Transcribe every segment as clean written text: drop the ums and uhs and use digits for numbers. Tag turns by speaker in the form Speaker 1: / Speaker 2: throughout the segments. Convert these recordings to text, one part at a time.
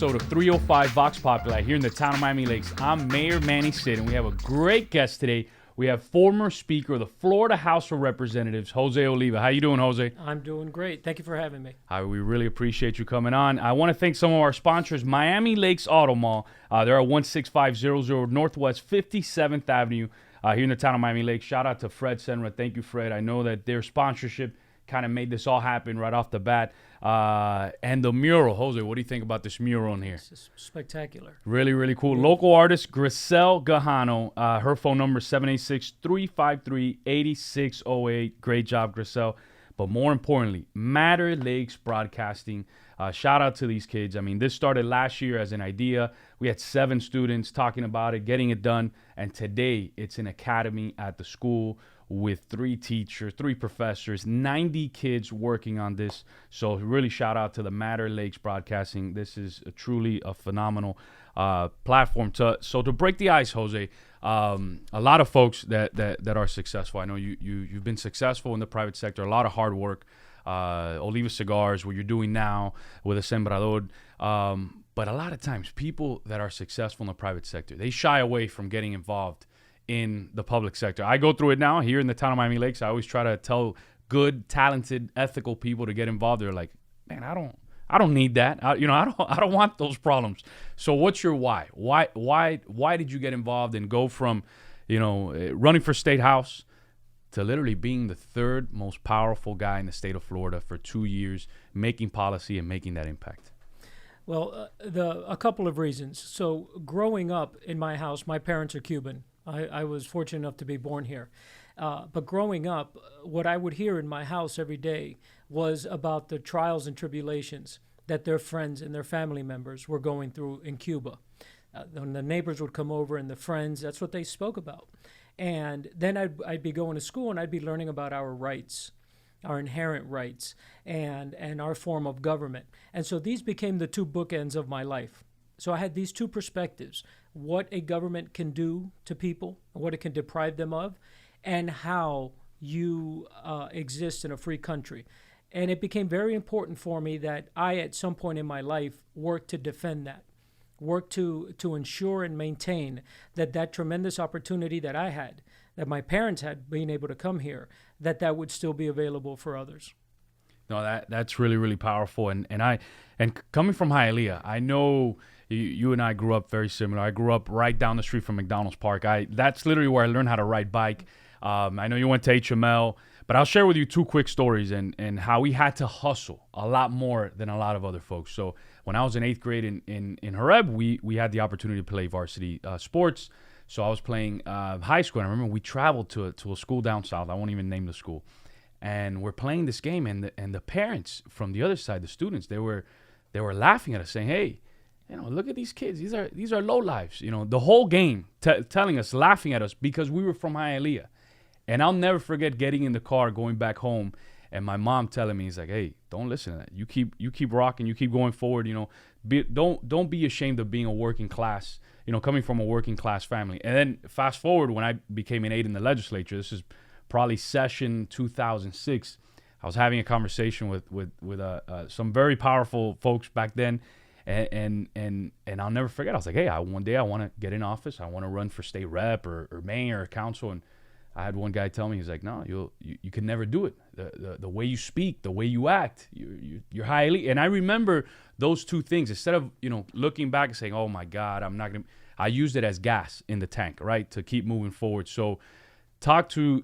Speaker 1: episode of 305 Vox Populi here in the town of Miami Lakes. I'm Mayor Manny Cid, and we have a great guest today. We have former Speaker of the Florida House of Representatives, Jose Oliva. How you doing, Jose?
Speaker 2: I'm doing great. Thank you for having me.
Speaker 1: We really appreciate you coming on. I want to thank some of our sponsors, Miami Lakes AutoMall. They're at 16500 Northwest 57th Avenue here in the town of Miami Lakes. Shout out to Fred Senra. Thank you, Fred. I know that their sponsorship kind of made this all happen right off the bat. And the mural, Jose, what do you think about this mural in here?
Speaker 2: It's spectacular.
Speaker 1: Really, really cool. Local artist Grisel Gajano. Her phone number is 786-353-8608. Great job, Grisel. But more importantly, Matter Lakes Broadcasting. Shout out to these kids. I mean, this started last year as an idea. We had 7 students talking about it, getting it done. And today, it's an academy at the school with 3 teachers, 3 professors, 90 kids working on this. So really shout out to the Matter Lakes Broadcasting. This is truly a phenomenal platform. So to break the ice, Jose, a lot of folks that are successful. I know you've been successful in the private sector, a lot of hard work. Oliva Cigars, what you're doing now with a Sembrador. But a lot of times people that are successful in the private sector, they shy away from getting involved in the public sector. I go through it now here in the town of Miami Lakes. I always try to tell good, talented, ethical people to get involved. They're like, man, I don't need that. I don't want those problems. So what's your why? Why did you get involved and go from, running for state house to literally being the 3rd most powerful guy in the state of Florida for 2 years, making policy and making that impact?
Speaker 2: Well, a couple of reasons. So growing up in my house, my parents are Cuban. I was fortunate enough to be born here. But growing up, what I would hear in my house every day was about the trials and tribulations that their friends and their family members were going through in Cuba. When the neighbors would come over and the friends, that's what they spoke about. And then I'd be going to school and I'd be learning about our rights, our inherent rights, and our form of government. And so these became the 2 bookends of my life. So I had these 2 perspectives: what a government can do to people, what it can deprive them of, and how you exist in a free country. And it became very important for me that I, at some point in my life, work to defend that, work to ensure and maintain that tremendous opportunity that I had, that my parents had, being able to come here, that would still be available for others.
Speaker 1: No, that's really, really powerful. And coming from Hialeah, I know you and I grew up very similar. I grew up right down the street from McDonald's Park. That's literally where I learned how to ride bike. I know you went to HML, but I'll share with you 2 quick stories and how we had to hustle a lot more than a lot of other folks. So when I was in 8th grade in Hareb, we had the opportunity to play varsity sports. So I was playing high school. And I remember we traveled to a school down south. I won't even name the school. And we're playing this game, and the parents from the other side, the students, they were laughing at us, saying, "Hey, look at these kids. These are low lives." The whole game telling us, laughing at us because we were from Hialeah. And I'll never forget getting in the car, going back home, and my mom telling me, "He's like, hey, don't listen to that. You keep rocking. You keep going forward. Don't be ashamed of being a working class. Coming from a working class family." And then fast forward when I became an aide in the legislature. This is probably session 2006. I was having a conversation with some very powerful folks back then, and I'll never forget. I was like, hey, one day I want to get in office. I want to run for state rep or mayor or council. And I had one guy tell me, he's like, no, you can never do it. The way you speak, the way you act, you're highly. And I remember those 2 things. Instead of looking back and saying, oh my God, I'm not gonna. I used it as gas in the tank, right, to keep moving forward. So talk to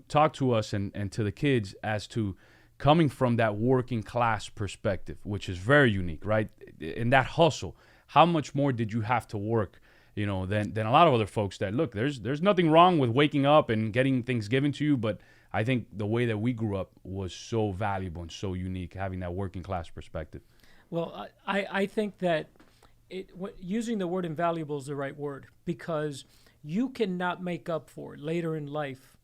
Speaker 1: us and to the kids as to coming from that working class perspective, which is very unique, right? In that hustle, how much more did you have to work, than a lot of other folks that, look, there's nothing wrong with waking up and getting things given to you, but I think the way that we grew up was so valuable and so unique, having that working class perspective.
Speaker 2: Well, I think that using the word invaluable is the right word, because you cannot make up for later in life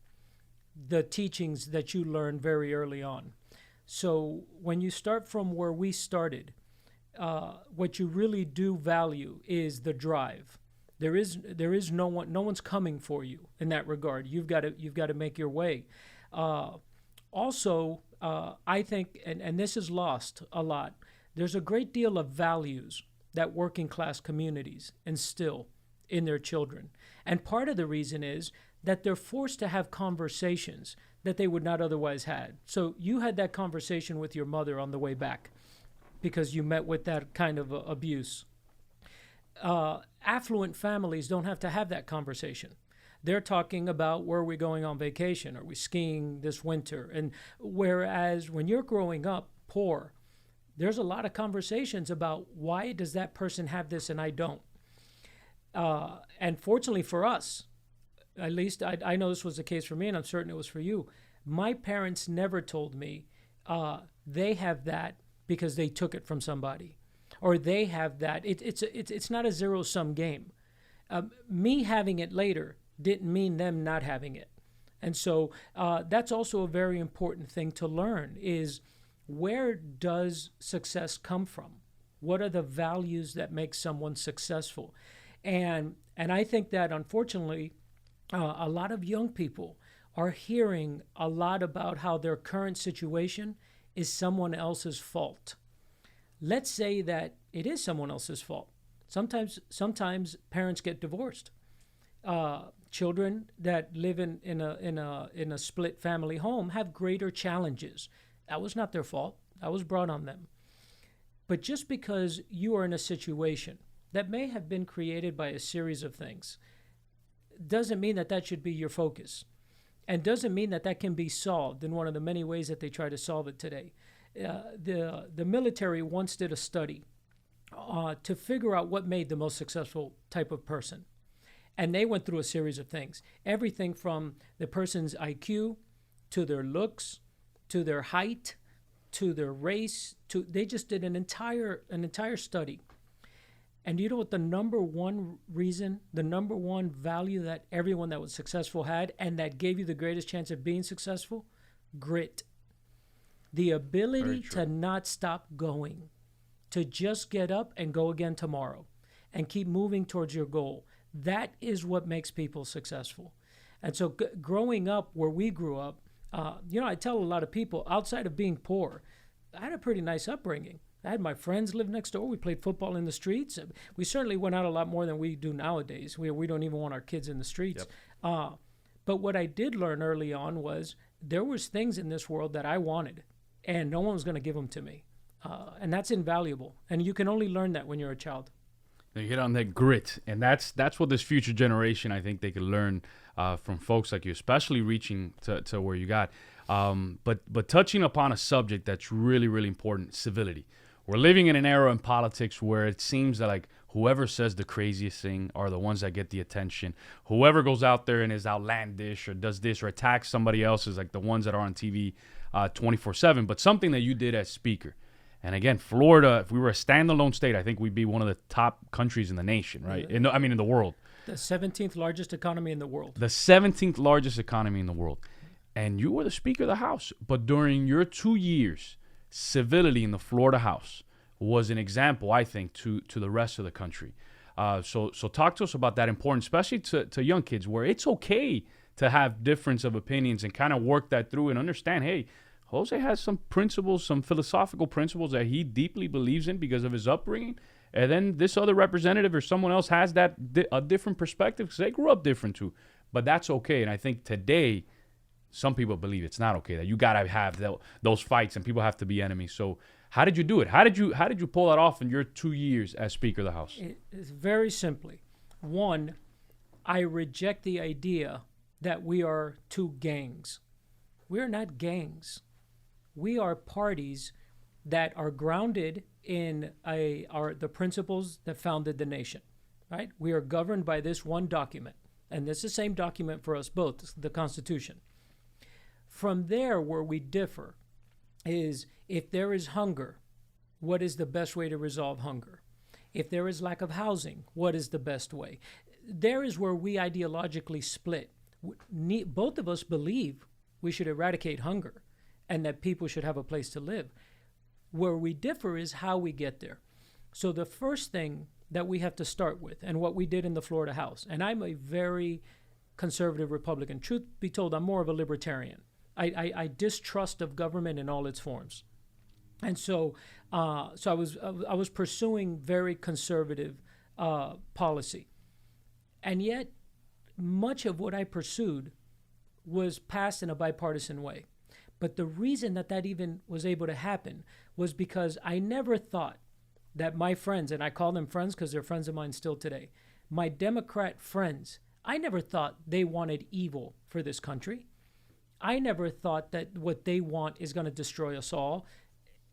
Speaker 2: the teachings that you learned very early on. So when you start from where we started, what you really do value is the drive. There is no one's coming for you in that regard. You've got to make your way. Also, I think, and this is lost a lot, there's a great deal of values that working class communities instill in their children. And part of the reason is that they're forced to have conversations that they would not otherwise have. So you had that conversation with your mother on the way back because you met with that kind of abuse. Affluent families don't have to have that conversation. They're talking about where are we going on vacation? Are we skiing this winter? And whereas when you're growing up poor, there's a lot of conversations about why does that person have this and I don't. And fortunately for us, at least I know this was the case for me, and I'm certain it was for you. My parents never told me they have that because they took it from somebody, or they have that. It's not a zero-sum game. Me having it later didn't mean them not having it. And so that's also a very important thing to learn is where does success come from? What are the values that make someone successful? And I think that unfortunately, a lot of young people are hearing a lot about how their current situation is someone else's fault. Let's say that it is someone else's fault. Sometimes parents get divorced. Children that live in a split family home have greater challenges. That was not their fault. That was brought on them. But just because you are in a situation that may have been created by a series of things doesn't mean that that should be your focus, and doesn't mean that that can be solved in one of the many ways that they try to solve it today. The military once did a study to figure out what made the most successful type of person. And they went through a series of things, everything from the person's IQ to their looks, to their height, to their race. They just did an entire study. And you know what the number one reason, the number one value that everyone that was successful had and that gave you the greatest chance of being successful? Grit. The ability to not stop going, to just get up and go again tomorrow and keep moving towards your goal. That is what makes people successful. And so growing up where we grew up, I tell a lot of people outside of being poor, I had a pretty nice upbringing. I had my friends live next door. We played football in the streets. We certainly went out a lot more than we do nowadays. We don't even want our kids in the streets. Yep. But what I did learn early on was there was things in this world that I wanted, and no one was going to give them to me. And that's invaluable. And you can only learn that when you're a child.
Speaker 1: You hit on that grit, and that's what this future generation, I think they could learn from folks like you, especially reaching to where you got. But touching upon a subject that's really, really important, civility. We're living in an era in politics where it seems that like whoever says the craziest thing are the ones that get the attention. Whoever goes out there and is outlandish or does this or attacks somebody else is like the ones that are on TV 24/7. But something that you did as speaker. And again, Florida, if we were a standalone state, I think we'd be one of the top countries in the nation, right? In the world.
Speaker 2: The 17th largest economy in the world.
Speaker 1: The 17th largest economy in the world. And you were the Speaker of the House. But during your 2 years, civility in the Florida House was an example, I think, to the rest of the country. So talk to us about that importance, especially to young kids, where it's okay to have difference of opinions and kind of work that through and understand, hey, Jose has some principles, some philosophical principles that he deeply believes in because of his upbringing. And then this other representative or someone else has a different perspective because they grew up different too. But that's okay. And I think today, some people believe it's not okay, that you got to have those fights and people have to be enemies. So how did you do it? How did you pull that off in your 2 years as Speaker of the House?
Speaker 2: It's very simply. One, I reject the idea that we are two gangs. We're not gangs. We are parties that are grounded in the principles that founded the nation, right? We are governed by this one document, and this is the same document for us both, the Constitution. From there, where we differ is if there is hunger, what is the best way to resolve hunger? If there is lack of housing, what is the best way? There is where we ideologically split. Both of us believe we should eradicate hunger and that people should have a place to live. Where we differ is how we get there. So the first thing that we have to start with, and what we did in the Florida House, and I'm a very conservative Republican. Truth be told, I'm more of a libertarian. I distrust of government in all its forms. And so I was pursuing very conservative policy, and yet much of what I pursued was passed in a bipartisan way. But the reason that that even was able to happen was because I never thought that my friends, and I call them friends because they're friends of mine still today, my Democrat friends, I never thought they wanted evil for this country. I never thought that what they want is going to destroy us all.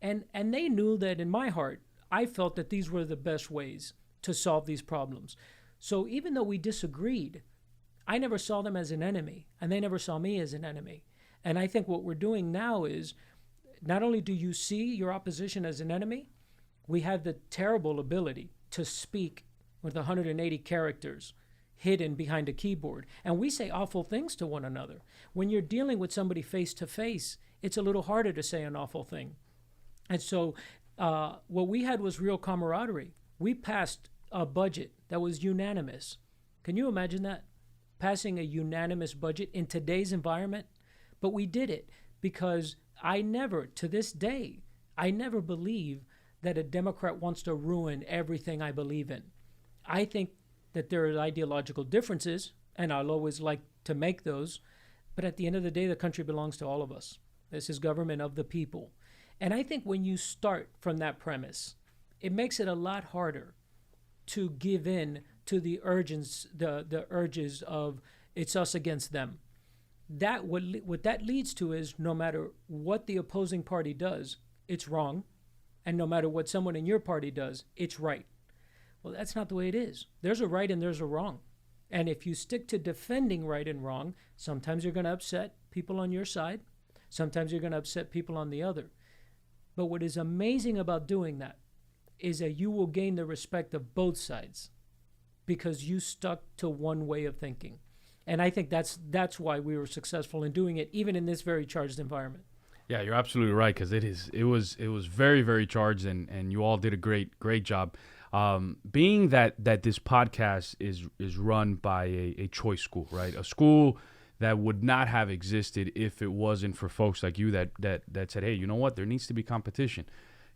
Speaker 2: And they knew that in my heart, I felt that these were the best ways to solve these problems. So even though we disagreed, I never saw them as an enemy, and they never saw me as an enemy. And I think what we're doing now is not only do you see your opposition as an enemy, we have the terrible ability to speak with 180 characters hidden behind a keyboard. And we say awful things to one another. When you're dealing with somebody face to face, it's a little harder to say an awful thing. And so what we had was real camaraderie. We passed a budget that was unanimous. Can you imagine that? Passing a unanimous budget in today's environment? But we did it because I never, to this day, I never believe that a Democrat wants to ruin everything I believe in. I think that there are ideological differences, and I'll always like to make those. But at the end of the day, the country belongs to all of us. This is government of the people. And I think when you start from that premise, it makes it a lot harder to give in to the urges of it's us against them. That what that leads to is no matter what the opposing party does, it's wrong. And no matter what someone in your party does, it's right. Well, that's not the way it is. There's a right and there's a wrong. And if you stick to defending right and wrong, sometimes you're going to upset people on your side. Sometimes you're going to upset people on the other. But what is amazing about doing that is that you will gain the respect of both sides because you stuck to one way of thinking. And I think that's why we were successful in doing it, even in this very charged environment.
Speaker 1: Yeah, you're absolutely right because it was very, very charged, and you all did a great job. Being that this podcast is run by a choice school, right? A school that would not have existed if it wasn't for folks like you that said, hey, you know what? There needs to be competition.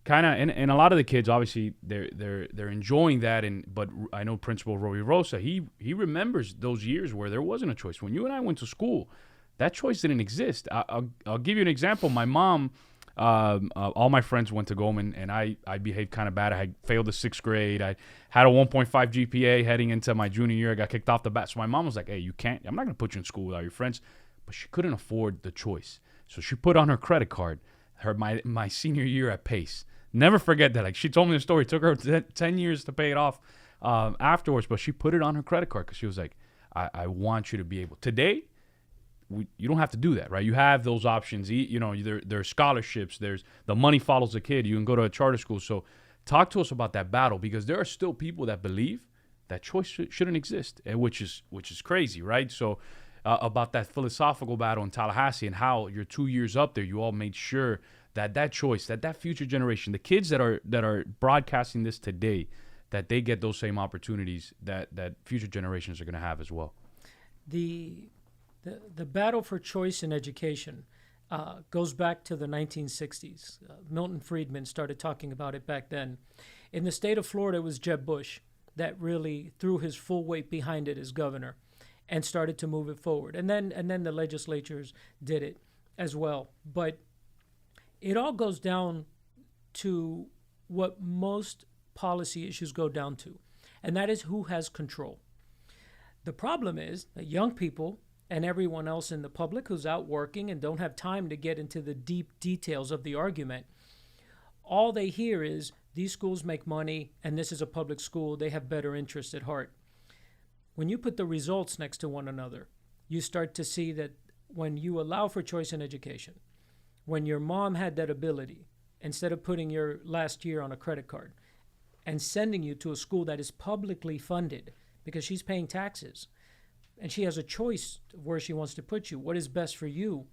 Speaker 1: Kind of, and a lot of the kids, obviously, they're enjoying that. But I know Principal Roy Rosa, he remembers those years where there wasn't a choice. When you and I went to school, that choice didn't exist. I'll give you an example. My mom, all my friends went to Goldman, and I behaved kind of bad. I had failed the 6th grade. I had a 1.5 GPA heading into my junior year. I got kicked off the bat. So my mom was like, hey, you can't. I'm not going to put you in school without your friends. But she couldn't afford the choice. So she put on her credit card my senior year at Pace. Never forget that. Like, she told me the story. It took her 10 years to pay it off afterwards. But she put it on her credit card because she was like, I want you to be able. Today, you don't have to do that, right? You have those options. You know, there's scholarships. There's the money follows the kid. You can go to a charter school. So talk to us about that battle because there are still people that believe that choice shouldn't exist, which is crazy, right? So about that philosophical battle in Tallahassee and how you're 2 years up there, you all made sure that choice, that future generation, the kids that are broadcasting this today, that they get those same opportunities that future generations are going to have as well.
Speaker 2: The battle for choice in education goes back to the 1960s. Milton Friedman started talking about it back then. In the state of Florida, it was Jeb Bush that really threw his full weight behind it as governor and started to move it forward. And then the legislatures did it as well. But it all goes down to what most policy issues go down to, and that is who has control. The problem is that young people and everyone else in the public who's out working and don't have time to get into the deep details of the argument, all they hear is these schools make money and this is a public school, they have better interests at heart. When you put the results next to one another, you start to see that when you allow for choice in education, when your mom had that ability, instead of putting your last year on a credit card and sending you to a school that is publicly funded because she's paying taxes, and she has a choice of where she wants to put you, what is best for you,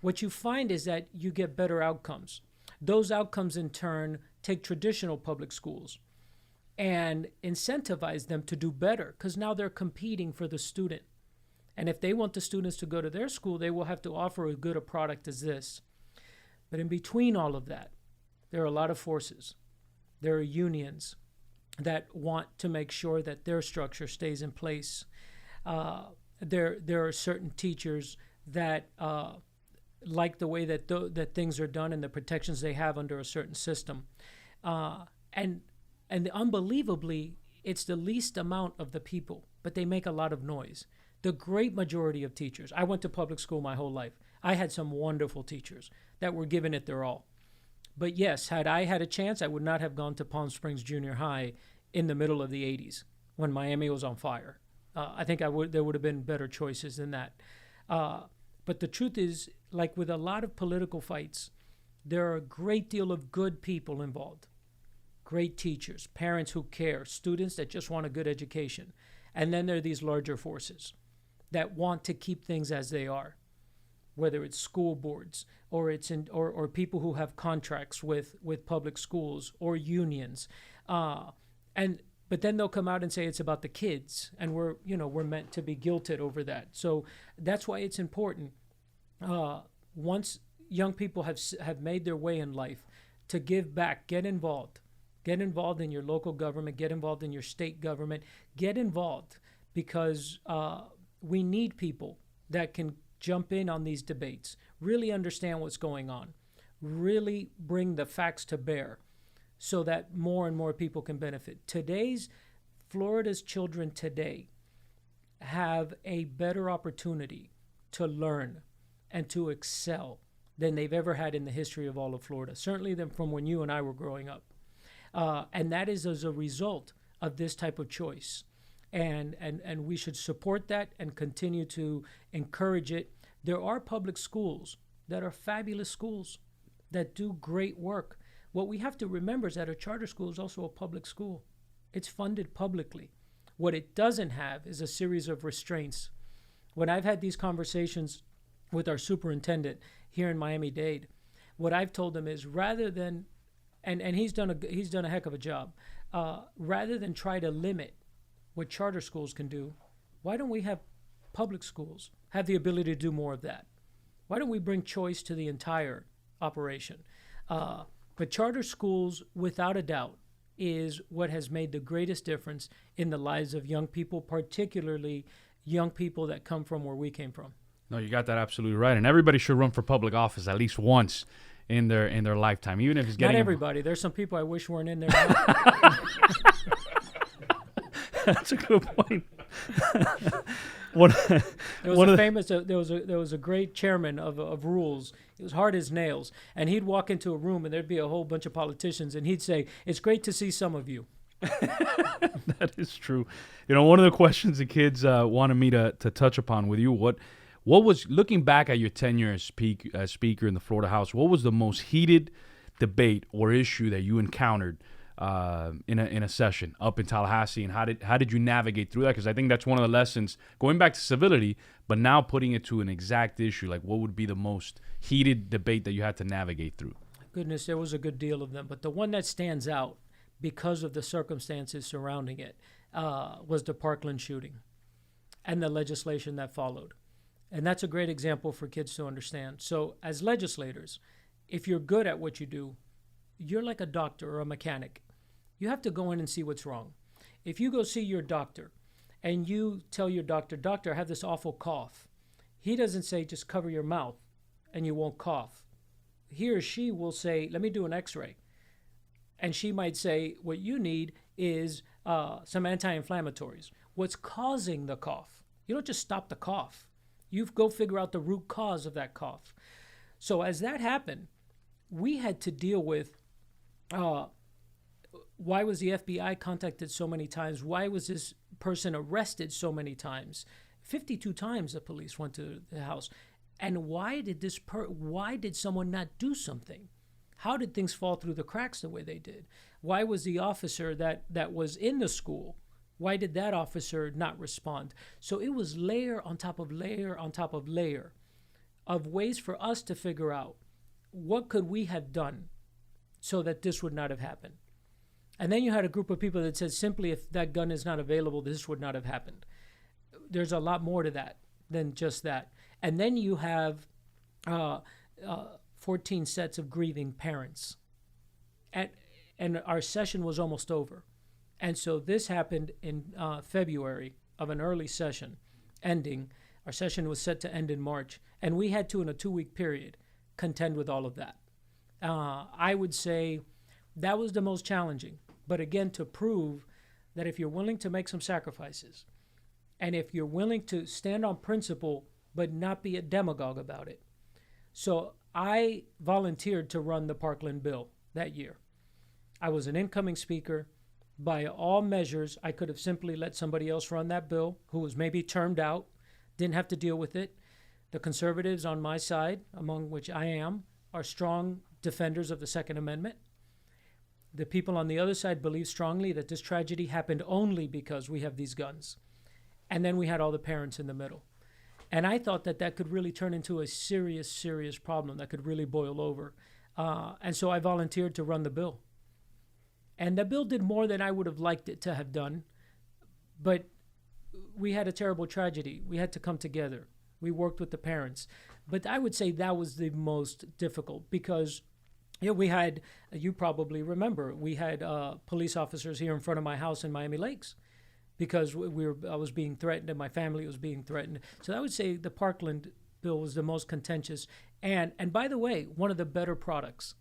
Speaker 2: what you find is that you get better outcomes. Those outcomes, in turn, take traditional public schools and incentivize them to do better because now they're competing for the student. And if they want the students to go to their school, they will have to offer as good a product as this. But in between all of that, there are a lot of forces. There are unions that want to make sure that their structure stays in place. There are certain teachers that like the way that that things are done and the protections they have under a certain system. And unbelievably, it's the least amount of the people, but they make a lot of noise. The great majority of teachers, I went to public school my whole life. I had some wonderful teachers that were giving it their all. But yes, had I had a chance, I would not have gone to Palm Springs Junior High in the middle of the 80s when Miami was on fire. I think there would have been better choices than that. But the truth is, like with a lot of political fights, there are a great deal of good people involved. Great teachers, parents who care, students that just want a good education. And then there are these larger forces that want to keep things as they are, whether it's school boards or or people who have contracts with public schools or unions. But then they'll come out and say it's about the kids, and we're meant to be guilted over that. So that's why it's important, once young people have made their way in life, to give back, get involved. Get involved in your local government, get involved in your state government, get involved, because we need people that can jump in on these debates, really understand what's going on, really bring the facts to bear so that more and more people can benefit. Florida's children today have a better opportunity to learn and to excel than they've ever had in the history of all of Florida, certainly than from when you and I were growing up. And that is as a result of this type of choice. And we should support that and continue to encourage it. There are public schools that are fabulous schools that do great work. What we have to remember is that a charter school is also a public school. It's funded publicly. What it doesn't have is a series of restraints. When I've had these conversations with our superintendent here in Miami-Dade, what I've told him is, rather than, and he's done a heck of a job, rather than try to limit what charter schools can do, why don't we have public schools have the ability to do more of that? Why don't we bring choice to the entire operation? But charter schools, without a doubt, is what has made the greatest difference in the lives of young people, particularly young people that come from where we came from.
Speaker 1: No, you got that absolutely right. And everybody should run for public office at least once in their lifetime, even if it's getting...
Speaker 2: Not everybody. There's some people I wish weren't in there now.
Speaker 1: That's a good point.
Speaker 2: There was a great chairman of rules. It was hard as nails, and he'd walk into a room and there'd be a whole bunch of politicians, and he'd say, "It's great to see some of you."
Speaker 1: That is true. One of the questions the kids wanted me to touch upon with you, what was, looking back at your tenure as speaker in the Florida House, what was the most heated debate or issue that you encountered in a session up in Tallahassee, and how did you navigate through that? Because I think that's one of the lessons, going back to civility, but now putting it to an exact issue. Like, what would be the most heated debate that you had to navigate through?
Speaker 2: Goodness, there was a good deal of them, but the one that stands out because of the circumstances surrounding it was the Parkland shooting and the legislation that followed. And that's a great example for kids to understand. So as legislators, if you're good at what you do, you're like a doctor or a mechanic. You have to go in and see what's wrong. If you go see your doctor and you tell your doctor, "Doctor, I have this awful cough," he doesn't say, "Just cover your mouth and you won't cough." He or she will say, "Let me do an x-ray." And she might say, "What you need is some anti-inflammatories." What's causing the cough? You don't just stop the cough. You go figure out the root cause of that cough. So as that happened, we had to deal with why was the FBI contacted so many times? Why was this person arrested so many times? 52 times the police went to the house. And why did someone not do something? How did things fall through the cracks the way they did? Why was the officer that was in the school, why did that officer not respond? So it was layer on top of layer on top of layer of ways for us to figure out what could we have done so that this would not have happened. And then you had a group of people that said, simply, if that gun is not available, this would not have happened. There's a lot more to that than just that. And then you have 14 sets of grieving parents and our session was almost over. And so this happened in February of an early session ending. Our session was set to end in March, and we had to, in a 2-week period, contend with all of that. I would say that was the most challenging. But again, to prove that if you're willing to make some sacrifices, and if you're willing to stand on principle but not be a demagogue about it. So I volunteered to run the Parkland bill that year. I was an incoming speaker. By all measures, I could have simply let somebody else run that bill who was maybe termed out, didn't have to deal with it. The conservatives on my side, among which I am, are strong defenders of the Second Amendment. The people on the other side believe strongly that this tragedy happened only because we have these guns. And then we had all the parents in the middle. And I thought that that could really turn into a serious, serious problem that could really boil over. And so I volunteered to run the bill. And the bill did more than I would have liked it to have done. But we had a terrible tragedy. We had to come together. We worked with the parents. But I would say that was the most difficult because we had, you probably remember, we had police officers here in front of my house in Miami Lakes because I was being threatened and my family was being threatened. So I would say the Parkland bill was the most contentious. And by the way, one of the better products.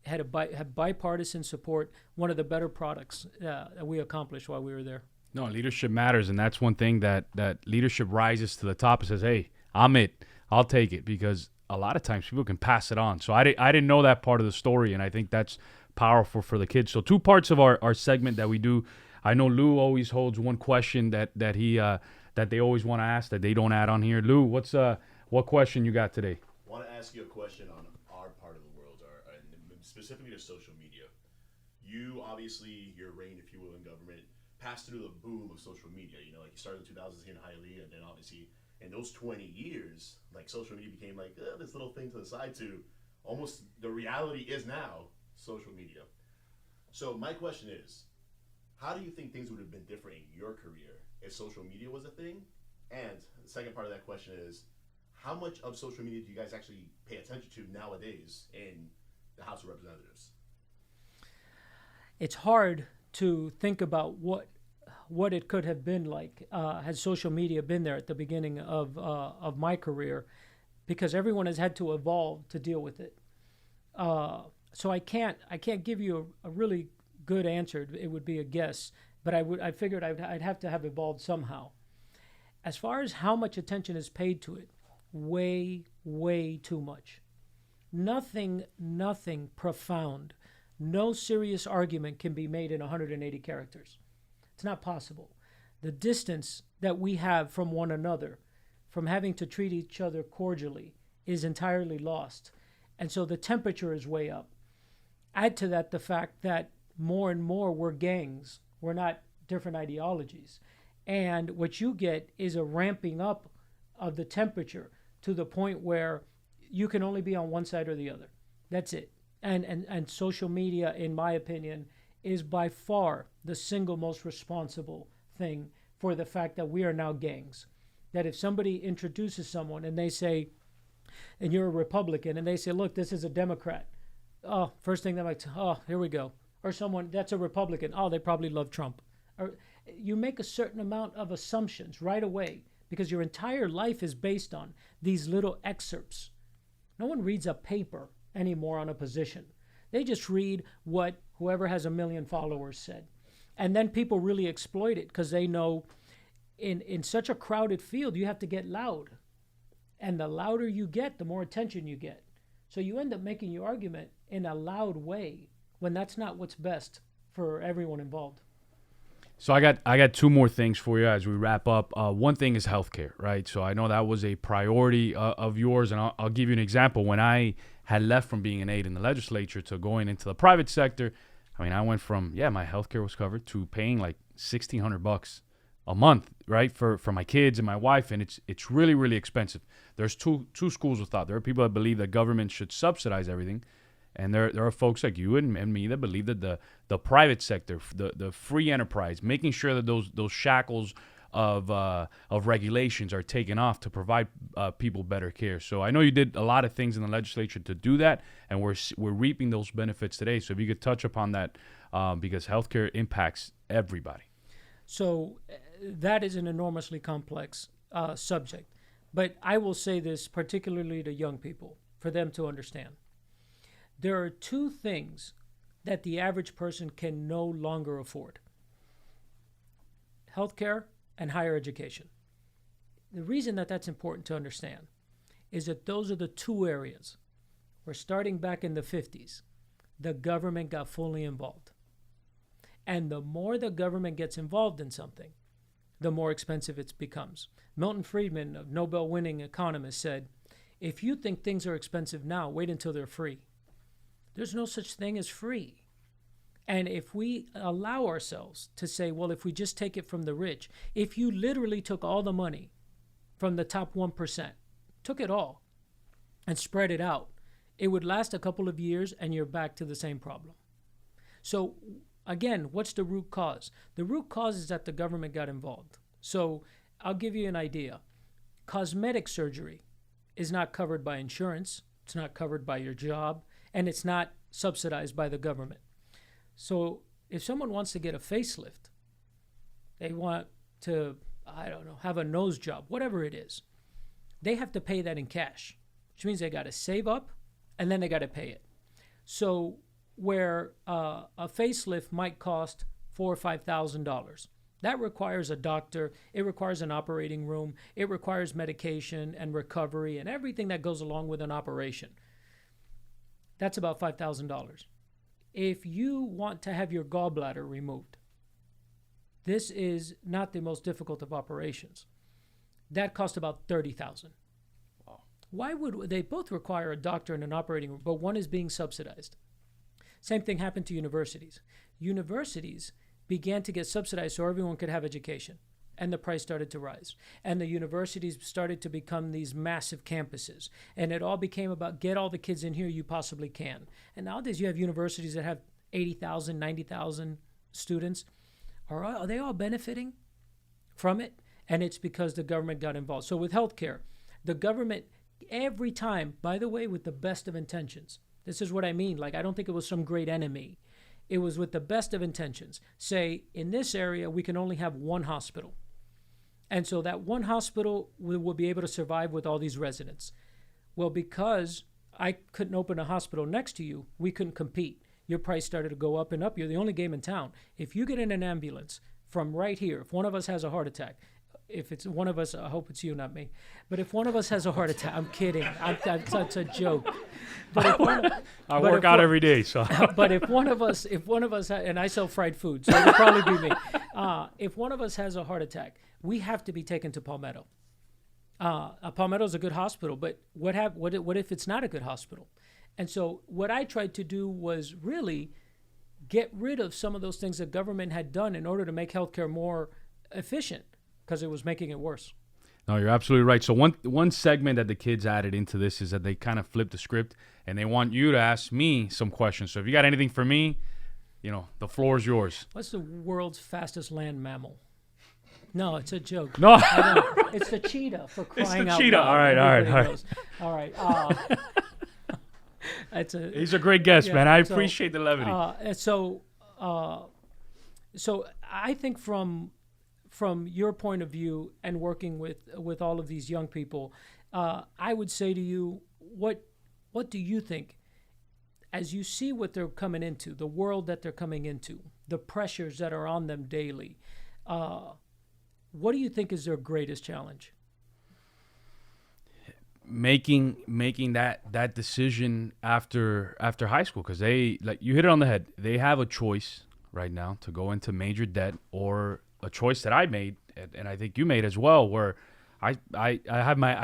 Speaker 2: Had bipartisan support, one of the better products that we accomplished while we were there.
Speaker 1: No, leadership matters, and that's one thing that leadership rises to the top and says, hey, I'm it. I'll take it, because a lot of times people can pass it on. So I didn't know that part of the story, and I think that's powerful for the kids. So 2 parts of our segment that we do. I know Lou always holds one question that they always want to ask that they don't add on here. Lou, what question you got today?
Speaker 3: I want to ask you a question on our part of the world, and specifically to social media. You, obviously, your reign, if you will, in government, passed through the boom of social media. You know, like you started in the 2000s here in Hialeah, and then obviously in those 20 years, like social media became like this little thing to the side to almost the reality is now social media. So my question is, how do you think things would have been different in your career if social media was a thing? And the second part of that question is, how much of social media do you guys actually pay attention to nowadays in the House of Representatives?
Speaker 2: It's hard to think about what it could have been like had social media been there at the beginning of my career, because everyone has had to evolve to deal with it. So I can't give you a really good answer. It would be a guess, but I figured I'd have to have evolved somehow. As far as how much attention is paid to it, way too much. Nothing profound. No serious argument can be made in 180 characters. It's not possible. The distance that we have from one another, from having to treat each other cordially, is entirely lost. And so the temperature is way up. Add to that the fact that more and more we're gangs. We're not different ideologies. And what you get is a ramping up of the temperature to the point where you can only be on one side or the other. That's it. And social media, in my opinion, is by far the single most responsible thing for the fact that we are now gangs. That if somebody introduces someone and they say, and you're a Republican, and they say, look, this is a Democrat. Oh, first thing they're like, oh, here we go. Or someone, that's a Republican. Oh, they probably love Trump. Or you make a certain amount of assumptions right away because your entire life is based on these little excerpts. No one reads a paper anymore on a position. They just read what whoever has 1 million followers said. And then people really exploit it because they know in such a crowded field, you have to get loud. And the louder you get, the more attention you get. So you end up making your argument in a loud way when that's not what's best for everyone involved.
Speaker 1: So I got 2 more things for you as we wrap up. One thing is healthcare, right? So I know that was a priority of yours, and I'll give you an example. When I had left from being an aide in the legislature to going into the private sector, I mean, I went from, my healthcare was covered to paying like $1,600 a month, right, for my kids and my wife, and it's really, really expensive. There's two schools of thought. There are people that believe that government should subsidize everything, and there are folks like you and me that believe that the private sector, the free enterprise, making sure that those shackles of regulations are taken off to provide people better care. So I know you did a lot of things in the legislature to do that, and we're reaping those benefits today. So if you could touch upon that, because healthcare impacts everybody.
Speaker 2: So that is an enormously complex subject. But I will say this particularly to young people, for them to understand. There are two things that the average person can no longer afford: healthcare and higher education. The reason that that's important to understand is that those are the two areas where, starting back in the 50s, the government got fully involved. And the more the government gets involved in something, the more expensive it becomes. Milton Friedman, a Nobel-winning economist, said, if you think things are expensive now, wait until they're free. There's no such thing as free. And if we allow ourselves to say, well, if we just take it from the rich, if you literally took all the money from the top 1%, took it all, and spread it out, it would last a couple of years and you're back to the same problem. So again, what's the root cause? The root cause is that the government got involved. So I'll give you an idea. Cosmetic surgery is not covered by insurance. It's not covered by your job, and it's not subsidized by the government. So if someone wants to get a facelift, they want to, I don't know, have a nose job, whatever it is, they have to pay that in cash, which means they got to save up and then they got to pay it. So where a facelift might cost $4,000 or $5,000, that requires a doctor, it requires an operating room, it requires medication and recovery and everything that goes along with an operation. That's about $5,000. If you want to have your gallbladder removed, this is not the most difficult of operations. That costs about $30,000. Wow. Why would they both require a doctor and an operating room, but one is being subsidized? Same thing happened to universities. Universities began to get subsidized so everyone could have education, and the price started to rise. And the universities started to become these massive campuses, and it all became about get all the kids in here you possibly can. And nowadays you have universities that have 80,000, 90,000 students. Are they all benefiting from it? And it's because the government got involved. So with healthcare, the government, every time, by the way, with the best of intentions, this is what I mean. Like, I don't think it was some great enemy. It was with the best of intentions. Say, in this area, we can only have one hospital. And so that one hospital will be able to survive with all these residents. Well, because I couldn't open a hospital next to you, we couldn't compete. Your price started to go up and up. You're the only game in town. If you get in an ambulance from right here, if one of us has a heart attack, if it's one of us, I hope it's you, not me. But if one of us has a heart attack, I'm kidding. That's a joke. But if
Speaker 1: I work out every day, so.
Speaker 2: But if one of us, and I sell fried food, so it'll probably be me. If one of us has a heart attack, we have to be taken to Palmetto. Palmetto is a good hospital, but what if it's not a good hospital? And so what I tried to do was really get rid of some of those things that government had done in order to make healthcare more efficient, because it was making it worse.
Speaker 1: No, you're absolutely right. So one segment that the kids added into this is that they kind of flipped the script, and they want you to ask me some questions. So if you got anything for me, the floor is yours.
Speaker 2: What's the world's fastest land mammal? No, it's a joke.
Speaker 1: No.
Speaker 2: It's the cheetah, for crying out
Speaker 1: It's the cheetah.
Speaker 2: loud.
Speaker 1: All right.
Speaker 2: He's
Speaker 1: a great guest, man. I appreciate the levity.
Speaker 2: So I think from your point of view and working with all of these young people, I would say to you, what do you think, as you see what they're coming into, the world that they're coming into, the pressures that are on them daily, what do you think is their greatest challenge?
Speaker 1: Making that decision after high school, because they, like you hit it on the head, they have a choice right now to go into major debt, or a choice that I made, and I think you made as well, where I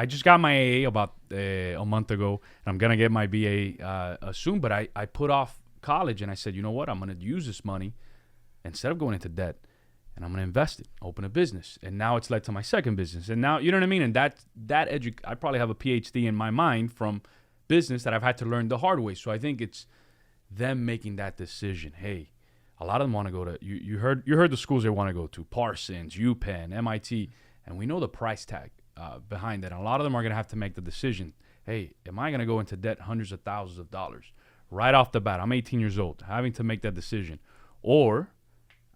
Speaker 1: just got my AA about a month ago, and I'm gonna get my BA soon. But I put off college, and I said, you know what, I'm gonna use this money instead of going into debt, and I'm gonna invest it, open a business, and now it's led to my second business, and now you know what I mean. And I probably have a PhD in my mind from business that I've had to learn the hard way. So I think it's them making that decision. Hey, a lot of them want to go to, you heard the schools they want to go to, Parsons, UPenn, MIT, and we know the price tag behind that. And a lot of them are going to have to make the decision, hey, am I going to go into debt hundreds of thousands of dollars right off the bat? I'm 18 years old, having to make that decision. Or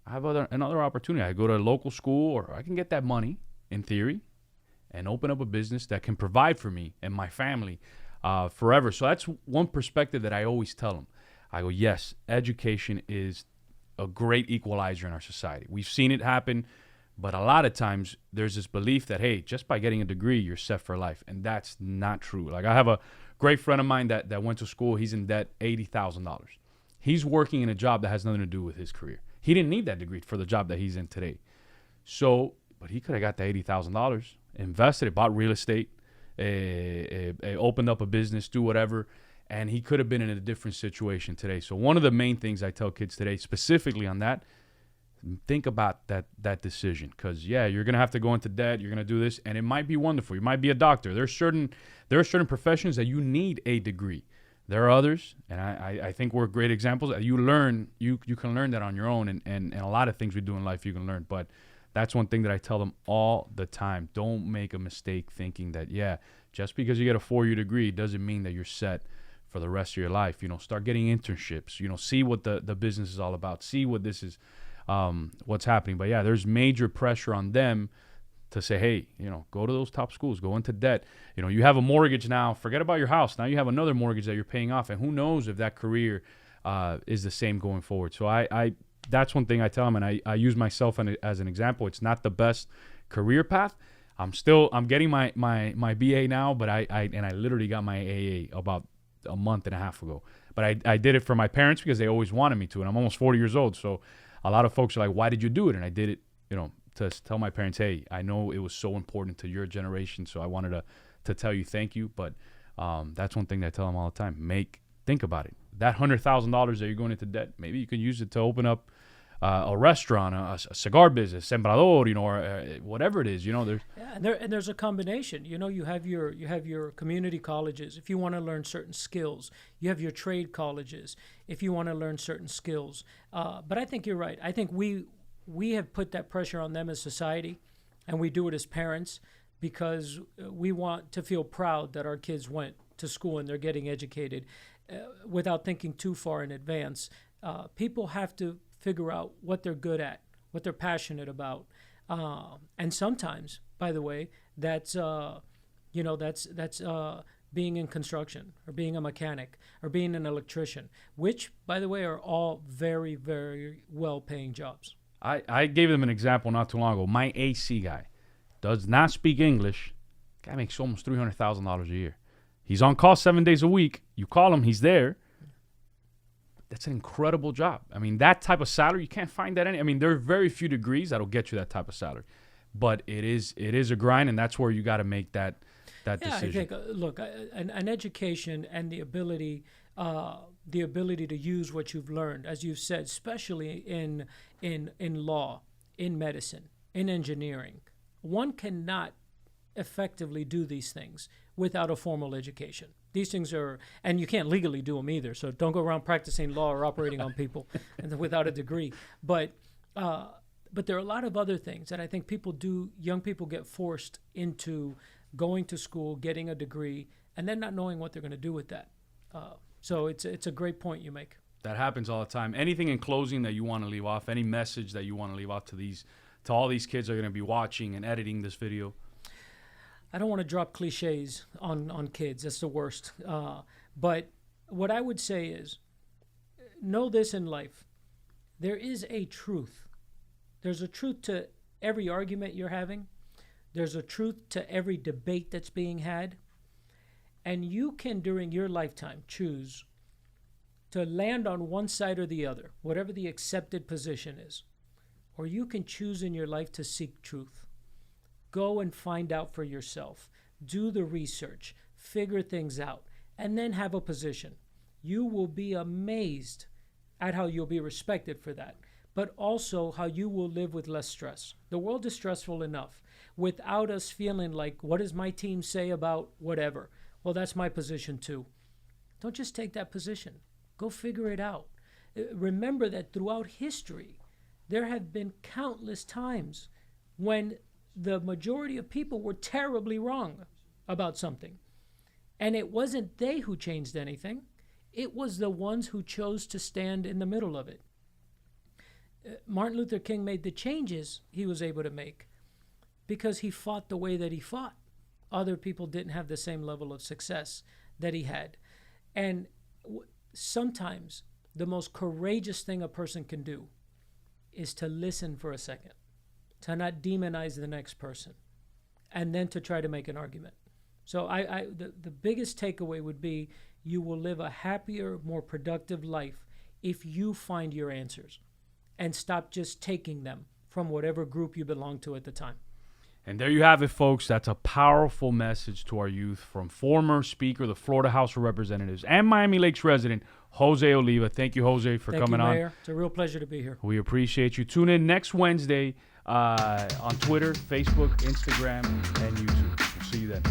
Speaker 1: I have another opportunity. I go to a local school, or I can get that money, in theory, and open up a business that can provide for me and my family forever. So that's one perspective that I always tell them. I go, yes, education is a great equalizer in our society. We've seen it happen, but a lot of times there's this belief that, hey, just by getting a degree, you're set for life. And that's not true. Like, I have a great friend of mine that went to school. He's in debt $80,000. He's working in a job that has nothing to do with his career. He didn't need that degree for the job that he's in today. So, but he could have got the $80,000, invested it, bought real estate, opened up a business, do whatever, and he could have been in a different situation today. So one of the main things I tell kids today, specifically on that, think about that decision. Because, yeah, you're going to have to go into debt. You're going to do this, and it might be wonderful. You might be a doctor. There are certain professions that you need a degree. There are others, and I think we're great examples. You can learn that on your own, and a lot of things we do in life you can learn. But that's one thing that I tell them all the time. Don't make a mistake thinking that, yeah, just because you get a 4-year degree doesn't mean that you're set for the rest of your life. Start getting internships. See what the business is all about. See what this is, what's happening. But yeah, there's major pressure on them to say, hey, go to those top schools, go into debt. You have a mortgage now. Forget about your house. Now you have another mortgage that you're paying off, and who knows if that career is the same going forward. So I that's one thing I tell them, and I use myself as an example. It's not the best career path. I'm getting my BA now, but I literally got my AA about a month and a half ago. But I did it for my parents because they always wanted me to, and I'm almost 40 years old. So a lot of folks are like, why did you do it? And I did it, to tell my parents, hey, I know it was so important to your generation, so I wanted to tell you thank you. But that's one thing that I tell them all the time. Think about it. That $100,000 that you're going into debt, maybe you can use it to open up a restaurant, a cigar business, Sembrador, or whatever it is.
Speaker 2: There's a combination. You have your community colleges if you want to learn certain skills. You have your trade colleges if you want to learn certain skills. But I think you're right. I think we have put that pressure on them as society, and we do it as parents because we want to feel proud that our kids went to school and they're getting educated without thinking too far in advance. People have to figure out what they're good at, what they're passionate about. And sometimes, by the way, that's being in construction or being a mechanic or being an electrician, which, by the way, are all very, very well-paying jobs.
Speaker 1: I gave them an example not too long ago. My AC guy does not speak English. Guy makes almost $300,000 a year. He's on call 7 days a week. You call him, he's there. That's an incredible job. I mean, that type of salary, you can't find that there are very few degrees that'll get you that type of salary. But it is a grind, and that's where you got to make that decision.
Speaker 2: I think, look, an education and the ability to use what you've learned, as you've said, especially in law, in medicine, in engineering. One cannot effectively do these things without a formal education. These things are, and you can't legally do them either. So don't go around practicing law or operating on people without a degree. But there are a lot of other things that I think young people get forced into going to school, getting a degree, and then not knowing what they're going to do with that. So it's a great point you make.
Speaker 1: That happens all the time. Anything in closing that you want to leave off? Any message that you want to leave off to all these kids that are going to be watching and editing this video?
Speaker 2: I don't want to drop cliches on kids. That's the worst. But what I would say is, know this in life. There is a truth. There's a truth to every argument you're having. There's a truth to every debate that's being had. And you can, during your lifetime, choose to land on one side or the other, whatever the accepted position is. Or you can choose in your life to seek truth. Go and find out for yourself. Do the research. Figure things out. And then have a position. You will be amazed at how you'll be respected for that, but also how you will live with less stress. The world is stressful enough without us feeling like, what does my team say about whatever? Well, that's my position too. Don't just take that position. Go figure it out. Remember that throughout history, there have been countless times when the majority of people were terribly wrong about something. And it wasn't they who changed anything. It was the ones who chose to stand in the middle of it. Martin Luther King made the changes he was able to make because he fought the way that he fought. Other people didn't have the same level of success that he had. And sometimes the most courageous thing a person can do is to listen for a second, to not demonize the next person, and then to try to make an argument. So the biggest takeaway would be you will live a happier, more productive life if you find your answers and stop just taking them from whatever group you belong to at the time.
Speaker 1: And there you have it, folks. That's a powerful message to our youth from former Speaker of the Florida House of Representatives and Miami Lakes resident, Jose Oliva. Thank you, Jose, for coming on.
Speaker 2: Thank you, Mayor. It's a real pleasure to be here.
Speaker 1: We appreciate you. Tune in next Wednesday on Twitter, Facebook, Instagram, and YouTube. We'll see you then.